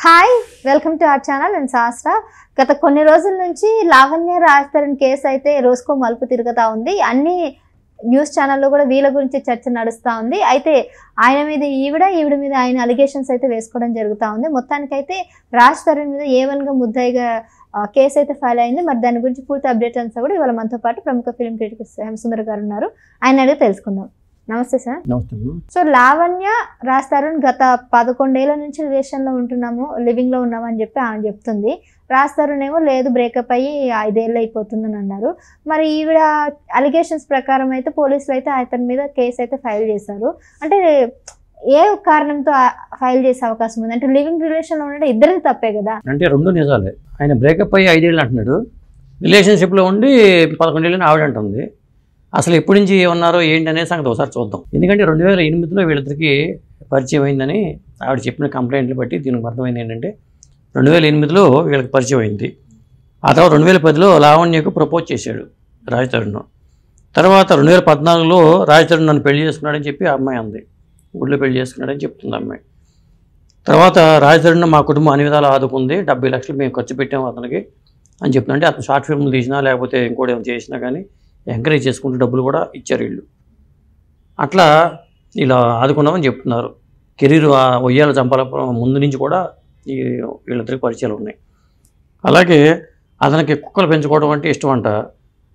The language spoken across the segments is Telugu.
Hi welcome to our channel నేను శాస్త్ర. గత కొన్ని రోజుల నుంచి లావణ్య రాజ్ కేసు అయితే రోజుకో మలుపు తిరుగుతూ ఉంది. అన్ని న్యూస్ ఛానల్లో కూడా వీళ్ళ గురించి చర్చ నడుస్తూ ఉంది. అయితే ఆయన మీద ఈవిడ మీద ఆయన అలిగేషన్స్ అయితే వేసుకోవడం జరుగుతూ ఉంది. మొత్తానికైతే రాజ్ తరుణ్ మీద A1గా ముద్దాయిగా కేసు అయితే ఫైల్ అయింది. మరి దాని గురించి పూర్తి అప్డేట్ అంతా కూడా ఇవాళ మనతో పాటు ప్రముఖ ఫిల్మ్ క్రిటిక్ హేమసుందర్ గారు ఉన్నారు. ఆయన అడిగి తెలుసుకుందాం. నమస్తే సార్. నమస్తే. సో లావణ్య రాజ్ తరుణ్ గత 11 ఏళ్ల నుంచి రిలేషన్లో ఉంటున్నాము, లివింగ్లో ఉన్నాము అని చెప్పి ఆమె చెప్తుంది. రాజ్ తరుణ్ ఏమో లేదు బ్రేకప్ అయ్యి 5 ఏళ్ళు అయిపోతుందని అన్నారు. మరి ఈవిడ అలిగేషన్స్ ప్రకారం అయితే పోలీసులు అయితే అతని మీద కేసు అయితే ఫైల్ చేశారు. అంటే ఏ కారణంతో ఫైల్ చేసే అవకాశం ఉంది? అంటే లివింగ్ రిలేషన్లో ఉండడం ఇద్దరికి తప్పే కదా. అంటే రెండు నిజాలే. ఆయన బ్రేకప్ అయ్యి 5 ఏళ్ళు అంటున్నాడు, రిలేషన్షిప్లో ఉండి 11 ఏళ్ళని ఆవిడ అంటుంది. అసలు ఎప్పటి నుంచి ఉన్నారో ఏంటి అనే సంగతి ఒకసారి చూద్దాం. ఎందుకంటే 2008లో వీళ్ళిద్దరికి పరిచయం అయిందని ఆవిడ చెప్పిన కంప్లైంట్లు బట్టి దీనికి అర్థమైంది ఏంటంటే 2008లో వీళ్ళకి పరిచయం అయింది. ఆ తర్వాత 2010లో లావణ్యకు ప్రపోజ్ చేశాడు రాజ్ తరుణ్. తర్వాత 2014లో రాజ్ తరుణ్ నన్ను పెళ్లి చేసుకున్నాడని చెప్పి ఆ అమ్మాయి అంది. ఊళ్ళో పెళ్లి చేసుకున్నాడని చెప్తుంది అమ్మాయి. తర్వాత రాజ్ తరుణ్ మా కుటుంబం అన్ని విధాలు ఆదుకుంది, 70 లక్షలు మేము ఖర్చు పెట్టాము అతనికి అని చెప్తున్నా. అంటే అతను షార్ట్ ఫిల్మ్లు తీసినా లేకపోతే ఇంకోటి ఏమైనా చేసినా కానీ ఎంకరేజ్ చేసుకుంటూ డబ్బులు కూడా ఇచ్చారు వీళ్ళు. అట్లా ఇలా ఆదుకున్నామని చెప్తున్నారు. కెరీర్ ఒయ్యాల చంపాల ముందు నుంచి కూడా ఈ వీళ్ళిద్దరికి పరిచయాలు ఉన్నాయి. అలాగే అతనికి కుక్కలు పెంచుకోవడం అంటే ఇష్టం అంట.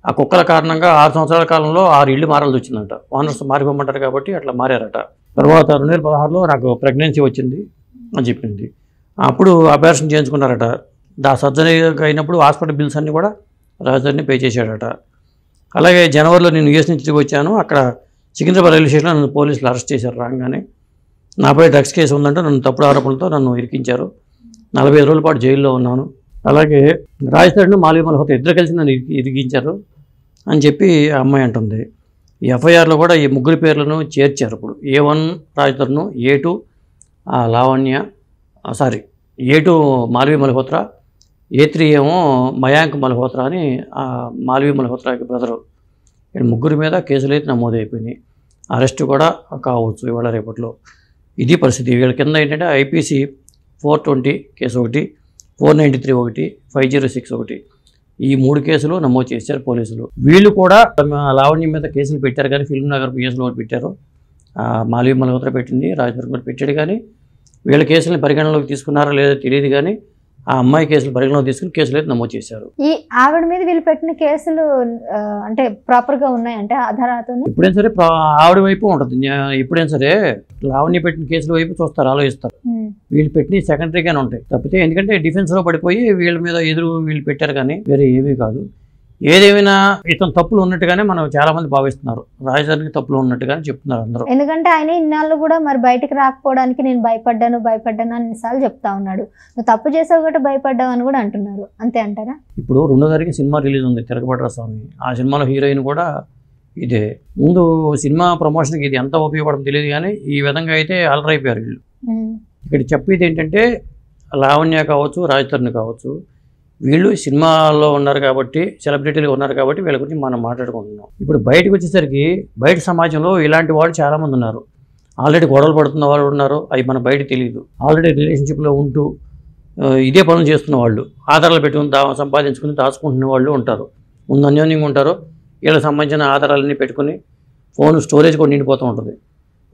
ఆ కుక్కల కారణంగా 6 సంవత్సరాల కాలంలో 6 ఇళ్ళు మారాల్సి వచ్చిందంట. ఓనర్స్ మారిపోమంటారు కాబట్టి అట్లా మారారట. తర్వాత 2016లో నాకు ప్రెగ్నెన్సీ వచ్చింది అని చెప్పింది. అప్పుడు ఆపరేషన్ చేయించుకున్నారట. సర్జరీ అయినప్పుడు హాస్పిటల్ బిల్స్ అన్నీ కూడా రాజధాని పే చేశాడట. అలాగే జనవరిలో నేను యూఎస్ నుంచి తిరిగి వచ్చాను. అక్కడ సికింద్రాబాద్ రైల్వే స్టేషన్లో నన్ను పోలీసులు అరెస్ట్ చేశారు. రాగానే నాపై డ్రగ్స్ కేసు ఉందంటే నన్ను తప్పుడు ఆరోపణలతో నన్ను ఇరికించారు. 45 రోజుల పాటు జైల్లో ఉన్నాను. అలాగే రాజ్ తరుణ్ మాల్వి మల్హోత్రా ఇద్దరు కలిసి నన్ను ఇరికించారు అని చెప్పి ఆ అమ్మాయి అంటుంది. ఈ ఎఫ్ఐఆర్లో కూడా ఈ ముగ్గురి పేర్లను చేర్చారు. ఇప్పుడు A1 Raj Tarun, A2 Lavanya, A2 Malvi Malhotra, A3 ఏమో మయాంక్ మల్హోత్రా అని మాల్వి మల్హోత్రాకి బ్రదరు. వీళ్ళ ముగ్గురి మీద కేసులు అయితే నమోదైపోయినాయి. అరెస్ట్ కూడా కావచ్చు ఇవాళ రేపట్లో. ఇది పరిస్థితి. వీళ్ళ కింద ఏంటంటే IPC 420 కేసు ఒకటి, 493 ఒకటి, 506 ఒకటి, ఈ 3 కేసులు నమోదు చేశారు పోలీసులు. వీళ్ళు కూడా లావణ్య మీద కేసులు పెట్టారు కానీ ఫిల్మ్ నగర్ కేసులు ఒకటి పెట్టారు. మాల్వి మల్హోత్రా పెట్టింది, రాజ్ తరుణ్ కూడా పెట్టాడు. కానీ వీళ్ళ కేసులను పరిగణనలోకి తీసుకున్నారో లేదో తెలియదు. కానీ ఆ అమ్మాయి కేసులు పరిగణలోకి తీసుకుని కేసులు అయితే నమోదు చేశారు. ఈ ఆవిడ మీద వీళ్ళు పెట్టిన కేసులు అంటే ప్రాపర్గా ఉన్నాయంటే ఆధారాలతో ఎప్పుడైనా సరే ఆవిడ వైపు ఉంటుంది. ఎప్పుడైనా సరే లావణ్య పెట్టిన కేసుల వైపు చూస్తారు, ఆలోచిస్తారు. వీళ్ళు పెట్టిన సెకండరీగానే ఉంటాయి తప్పితే. ఎందుకంటే డిఫెన్స్లో పడిపోయి వీళ్ళ మీద వీళ్ళు పెట్టారు కానీ వేరే ఏమీ కాదు. ఏదేమైనా ఇతను తప్పులు ఉన్నట్టుగానే మనం చాలా మంది భావిస్తున్నారు. రాజధానికి తప్పులు ఉన్నట్టుగానే చెప్తున్నారు అందరూ. ఎందుకంటే ఆయన ఇన్నాళ్ళు కూడా మరి బయటకు రాకపోవడానికి నేను భయపడ్డాను అన్నిసార్లు చెప్తా ఉన్నాడు. నువ్వు తప్పు చేసావు కాబట్టి భయపడ్డావు అని కూడా అంటున్నారు. అంతే అంటారా? ఇప్పుడు 2వ తారీఖు సినిమా రిలీజ్ ఉంది, తిరగబడ్ర స్వామి. ఆ సినిమాలో హీరోయిన్ కూడా ఇదే. ముందు సినిమా ప్రమోషన్కి ఇది ఎంత ఉపయోగపడుతుందో తెలియదు కానీ ఈ విధంగా అయితే అలరైపోయారు వీళ్ళు. ఇక్కడ చెప్పేది ఏంటంటే లావణ్య కావచ్చు, రాజ్ తరుణ్ కావచ్చు, వీళ్ళు సినిమాల్లో ఉన్నారు కాబట్టి, సెలబ్రిటీలు ఉన్నారు కాబట్టి వీళ్ళ గురించి మనం మాట్లాడుకుంటున్నాం. ఇప్పుడు బయటకు వచ్చేసరికి బయట సమాజంలో ఇలాంటి వాళ్ళు చాలామంది ఉన్నారు. ఆల్రెడీ గొడవలు పడుతున్న వాళ్ళు ఉన్నారు, అవి మన బయట తెలియదు. ఆల్రెడీ రిలేషన్షిప్లో ఉంటూ ఇదే పనులు చేస్తున్న వాళ్ళు, ఆధారాలు పెట్టుకుని సంపాదించుకుని దాచుకుంటున్న వాళ్ళు ఉంటారు. ముందు అన్యోన్యంగా ఉంటారు. వీళ్ళకి సంబంధించిన ఆధారాలన్నీ పెట్టుకుని ఫోన్ స్టోరేజ్ కూడా నిండిపోతూ ఉంటుంది.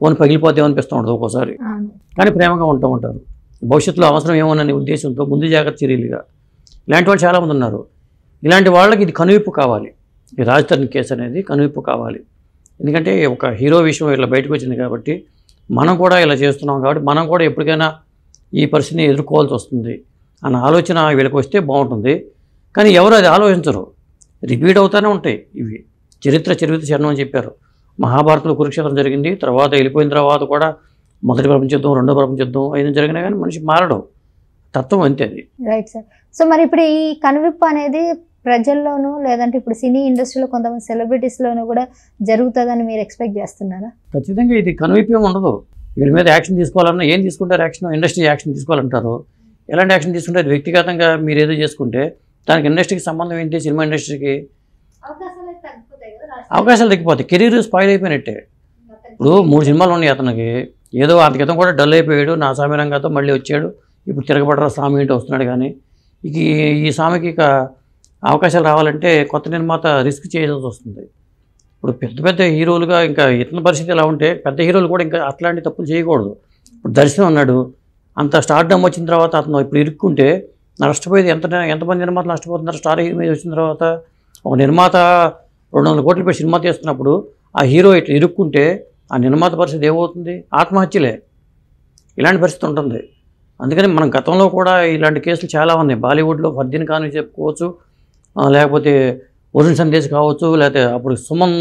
ఫోన్ పగిలిపోతే అనిపిస్తూ ఉంటుంది ఒక్కోసారి. కానీ ప్రేమగా ఉంటూ ఉంటారు. భవిష్యత్తులో అవసరం ఏమోననే ఉద్దేశంతో ముందు జాగ్రత్త చర్యలుగా ఇలాంటి వాళ్ళు చాలామంది ఉన్నారు. ఇలాంటి వాళ్ళకి ఇది కనువిప్పు కావాలి. ఈ రాజ్ తరుణ్ కేసు అనేది కనువిప్పు కావాలి. ఎందుకంటే ఒక హీరో విషయం ఇలా బయటకు వచ్చింది కాబట్టి మనం కూడా ఇలా చేస్తున్నాం కాబట్టి మనం కూడా ఎప్పటికైనా ఈ పరిస్థితిని ఎదుర్కోవాల్సి వస్తుంది అన్న ఆలోచన వీళ్ళకి వస్తే బాగుంటుంది. కానీ ఎవరు అది ఆలోచించరు. రిపీట్ అవుతూనే ఉంటాయి ఇవి. చరిత్ర చరణం అని చెప్పారు. మహాభారతంలో కురుక్షేత్రం జరిగింది, తర్వాత వెళ్ళిపోయిన తర్వాత కూడా మొదటి ప్రపంచ యుద్ధం, రెండో ప్రపంచ యుద్ధం అయినా జరిగినా కానీ మనిషి మారడం తత్వం అంతే అది. Right sir. సో మరి ఇప్పుడు ఈ కనువిప్పు అనేది ప్రజల్లోనూ లేదంటే ఇప్పుడు సినీ ఇండస్ట్రీలో కొంతమంది సెలబ్రిటీస్లోనూ కూడా జరుగుతుందని మీరు ఎక్స్పెక్ట్ చేస్తున్నారా? ఖచ్చితంగా ఇది కనువిప్పు ఉండదు. వీళ్ళ మీద యాక్షన్ తీసుకోవాలన్నా ఏం తీసుకుంటారు? యాక్షన్ ఇండస్ట్రీ యాక్షన్ తీసుకోవాలంటారు. ఎలాంటి యాక్షన్ తీసుకుంటే వ్యక్తిగతంగా మీరు ఏదో చేసుకుంటే దానికి ఇండస్ట్రీకి సంబంధం ఏంటి? సినిమా ఇండస్ట్రీకి అవకాశాలు తగ్గిపోతాయి. కెరీర్ స్పాయిల్ అయిపోయినట్టే. ఇప్పుడు 3 సినిమాలు ఉన్నాయి అతనికి. ఏదో అంతకితం కూడా డల్ అయిపోయాడు, నా సామ్య రంగంతో మళ్ళీ వచ్చాడు, ఇప్పుడు తిరగబడరా స్వామి ఏంటి వస్తున్నాడు. కానీ ఇక ఈ స్వామికి ఇక అవకాశాలు రావాలంటే కొత్త నిర్మాత రిస్క్ చేయాల్సి వస్తుంది. ఇప్పుడు పెద్ద పెద్ద హీరోలుగా ఇంకా ఇతని పరిస్థితి ఎలా ఉంటే పెద్ద హీరోలు కూడా ఇంకా అట్లాంటి తప్పులు చేయకూడదు. ఇప్పుడు దర్శనం అన్నాడు, అంత స్టార్డమ్ వచ్చిన తర్వాత అతను ఇప్పుడు ఇరుక్కుంటే నష్టపోయేది ఎంతమంది నిర్మాతలు నష్టపోతున్నారు. స్టార్ హీరో మీద వచ్చిన తర్వాత ఒక నిర్మాత 200 కోట్ల పెట్టి సినిమా తీస్తున్నప్పుడు ఆ హీరో ఇట్లా ఇరుక్కుంటే ఆ నిర్మాత పరిస్థితి ఏమవుతుంది? ఆత్మహత్యలే. ఇలాంటి పరిస్థితి ఉంటుంది. అందుకని మనం గతంలో కూడా ఇలాంటి కేసులు చాలా ఉన్నాయి. బాలీవుడ్లో ఫర్దీన్ ఖాన్ చెప్పుకోవచ్చు, లేకపోతే వరుణ్ సందేశ్ కావచ్చు, లేకపోతే అప్పుడు సుమన్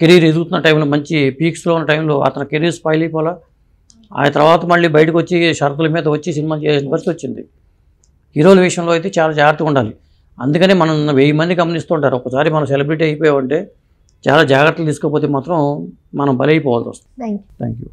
కెరీర్ ఎదుగుతున్న టైంలో మంచి పీక్స్లో ఉన్న టైంలో అతని కెరీర్ స్పాయిల్ అయిపోలా. ఆ తర్వాత మళ్ళీ బయటకు వచ్చి షరతుల మీద వచ్చి సినిమా చేసిన పరిస్థితి వచ్చింది. హీరోల విషయంలో అయితే చాలా జాగ్రత్తగా ఉండాలి. అందుకనే మనం 1000 మంది గమనిస్తుంటారు. ఒకసారి మనం సెలబ్రిటీ అయిపోయామంటే చాలా జాగ్రత్తలు తీసుకోకపోతే మాత్రం మనం బలైపోవాల్సి వస్తుంది. Thank you. Thank you.